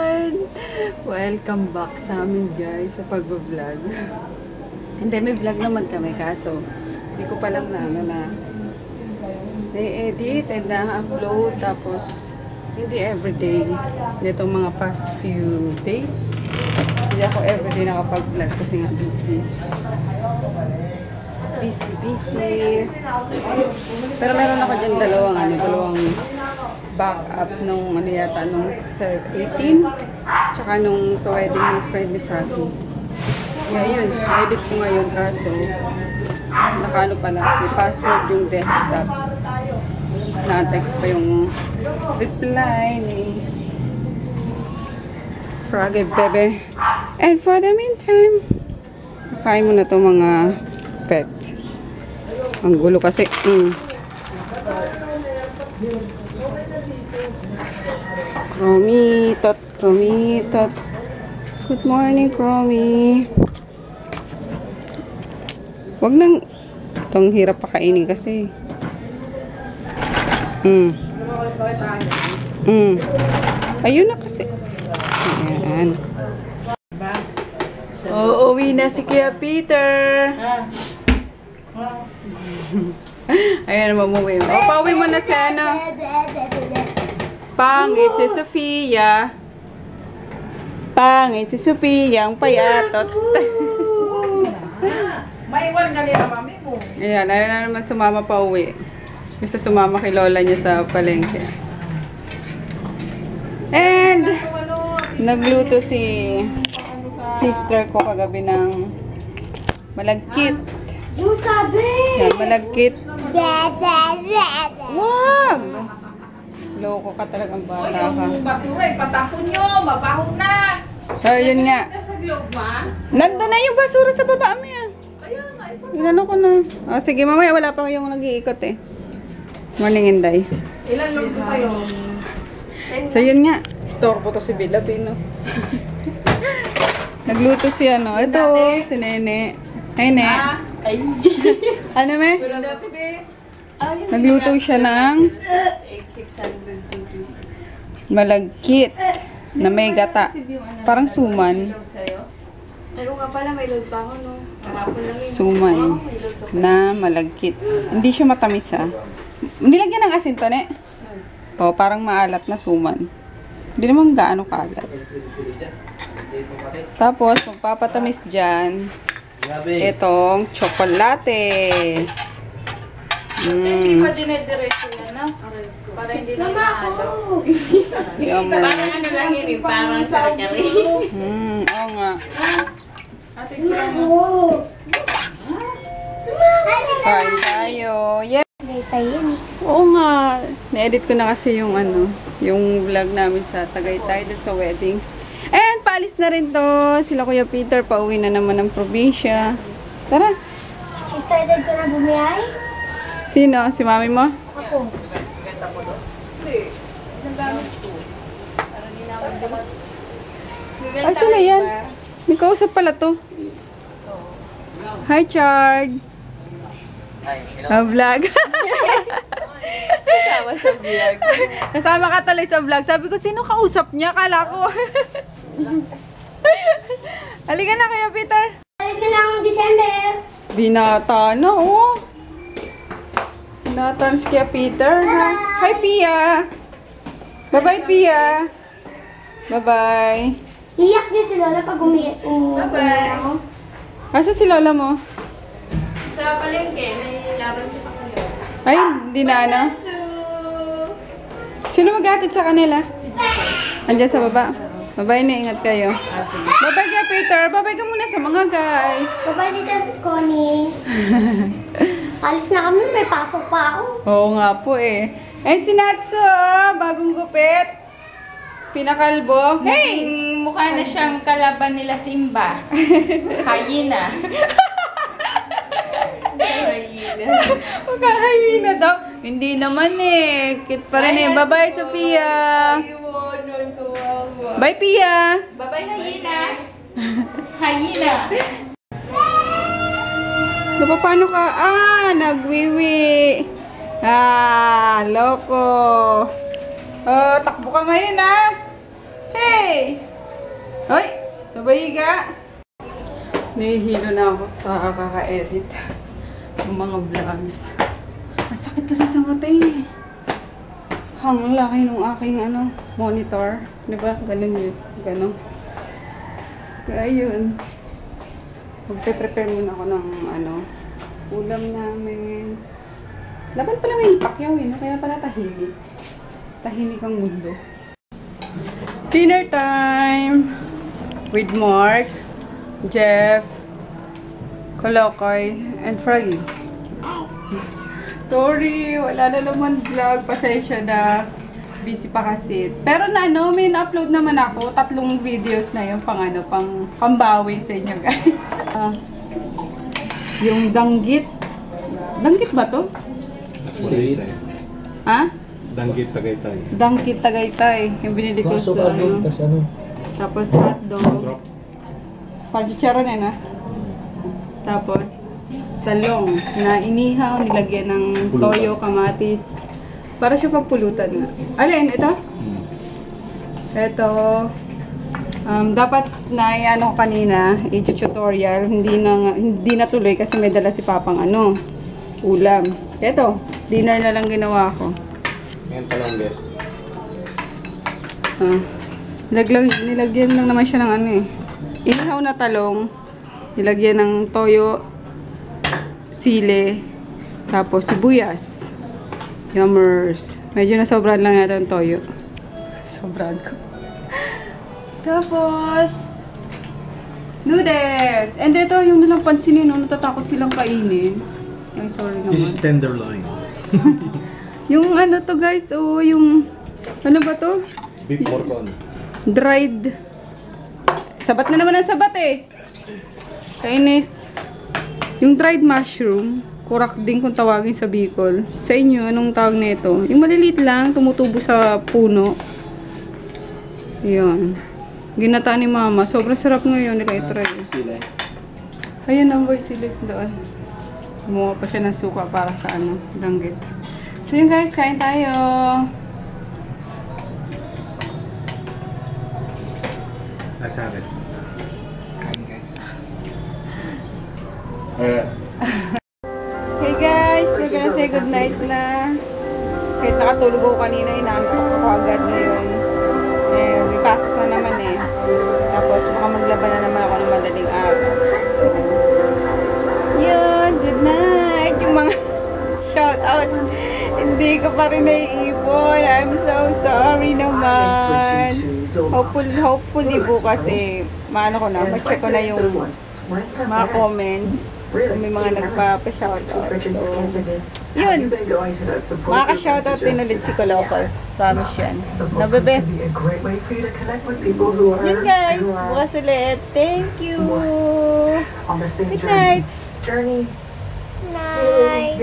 everyone! Welcome back sa amin guys sa pag-vlog. Hindi, may vlog naman kami kaso hindi ko pa lang na-edit and na-upload tapos hindi everyday. Itong mga past few days hindi ako everyday nakapag-vlog kasi nga busy. Pero meron ako dyan dalawang backup nung ano yata nung 18 tsaka nung sa wedding ng friend ni Frankie. Ngayon, edit ko ngayon kaso nakaano pala, may password yung desktop. Naantay ko pa yung reply ni Froggy Bebe. And for the meantime, nakain mo na to mga pet. Ang gulo kasi. Kromitot. Good morning, Kromi. Wag nang itong hirap pakainin kasi. Ayun na kasi. Ayan. Uuwi na si Kuya Peter. Ayan, mamuwi. Pauwi mo na si ano. Pangit si Sofia. Pangit si Sofia, ang payatot. Maiwan ka nila, mami mo. Ayan, ayaw na naman sumama pa uwi. Gusto sumama kay lola niya sa palengke. And, nagluto si sister ko kagabi ng malagkit. Yung sabi! Yan, malagkit. Wag! Loko ka talagang bata ka. Yung basura, ipatapon nyo. Mabaho na. Yun nga. Nandun na yung basura sa baba mo yan. Inano ko na. Sige, mamaya wala pa yung nag-iikot eh. Morning, Inday. Ilan load ko sa'yo? So yun nga. Store po to si Bella Pino. Nagluto si ano. Ito, si Nene. Hey, Ne. Ano, me? Nagluto siya ng malagkit na may gata. Parang suman. Ayaw nga pala, may load pa ako, no? Kahapon lang yun. Suman na malagkit. Hindi siya matamis, ha? Nilagyan ng asin to, Ne? O, parang maalat na suman. Hindi naman gaano kaalat. Tapos, magpapatamis dyan itong tsokolate. Hindi pa dinediretso yan, no? Para hindi na mahalo. Parang ano lang yun eh, parang sarkari. Oo nga. Kain tayo. Yeah. Oo nga. Na-edit ko na kasi yung ano, yung vlog namin sa Tagaytay dun sa wedding. And paalis na rin to. Sila Kuya Peter, pauwi na naman ng probinsya. Tara. Excited ka na bumiyay? Sino? Si mami mo? Ako. Ay, sino yan? May kausap pala to. Hi, Chard. Vlog. Kasama sa vlog. Kasama ka tuloy sa vlog. Sabi ko, sino kausap niya? Kala ko. Halika na kayo, Peter. Balik na lang ang December. Binata na, oh. Binata na si Kuya Peter. Hi, Pia. Bye-bye, Pia. Bye-bye. Iyak niya si Lola pag umiyak. Bye-bye. Asa si Lola mo? Sa palengke, may laban si Pakulo. Ay, hindi na, ano? Sino maghatid sa kanila? Andiyan sa baba. Bye-bye na, ingat kayo. Bye-bye Kuya Peter. Bye-bye ka muna sa mga guys. Bye-bye dito, Connie. Alis na kami, may pasok pa ako. Oo nga po eh. And si Natsu, bagong gupit. Pinakalbo. Hey! Mukha na siyang kalaban nila Simba. Hyena. Magkakahina daw. Hindi naman eh. Cute pa rin eh. Bye-bye, Sophia. Bye, Pia. Bye-bye, Hyena. Hyena. Paano ka? Nagwiwi. Loko. Takbo ka ngayon, Hey! Hoy! Sabay ka! Nahihilo na ako sa kaka-edit ng mga vlogs. Ang sakit kasi sa mata eh. Ang laki nung aking monitor. Diba? Ganun yun. Ganun. Kaya yun. Magpe-prepare muna ako ng ulam namin. Laban pala ngayon Pacquiao eh, no? Kaya pala tahimik. Tahimik ang mundo. Dinner time! With Mark, Jeff, Kolokoy, and Froggy. Sorry, wala na naman vlog. Pasensya na. Busy pa kasi. Pero may na-upload naman ako. 3 videos na yung pang pambawi sa inyo guys. Yung danggit. Danggit ba to? Ha? Danggit Tagaytay. Danggit Tagaytay. Yung binili ko sa Tapos hotdog. Palchicharon na. Tapos talong na inihaw, nilagyan ng toyo, kamatis. Para siya pang pulutan na. Alin, ito? Ito. Dapat na kanina, i-tutorial. Hindi na tuloy kasi may dala si Papang ulam. Ito, dinner na lang ginawa ko. Ngayon pa lang, guys. Nilagyan lang naman siya ng inihaw na talong. Nilagyan ng toyo, sili, tapos sibuyas. Yummers. Medyo nasobrahan lang yata yung toyo. Sobrahan ko. Tapos, noodles. And ito, yung nilang pansinin, natatakot silang kainin. Ay, sorry naman. This is tenderloin. Yung to guys, yung, ba to? Beef porcon. Dried. Sabat na naman ang sabat eh. Kainis. Yung dried mushroom. Kurak din kung tawagin sa Bicol. Sa inyo, anong tawag nito? Yung maliliit lang, tumutubo sa puno. Yun. Ginata ni Mama. Sobrang sarap ngayon nila i-try. Ayun ang boy silip doon. Gumawa pa siya ng suka para sa danggit. So yun guys, kain tayo. Let's have it. Kain guys. Hey guys, we're gonna say goodnight na. Kahit nakatulog ako kanina, inaantok ako agad ngayon. May pasok na naman eh. Tapos baka maglaban na naman ako ng madaling araw. So, yun, good night. Yung mga shoutouts, hindi ko pa rin naiipon. I'm so sorry naman. Hopefully bukas ma-check ko na yung mga comments. Kung may mga nagpa-shoutout. So, yun. Makaka-shoutout din ulit si Kolokoy. Promise yan. No, bebe? Yun guys. Bukas ulit. Thank you. Good night. Night.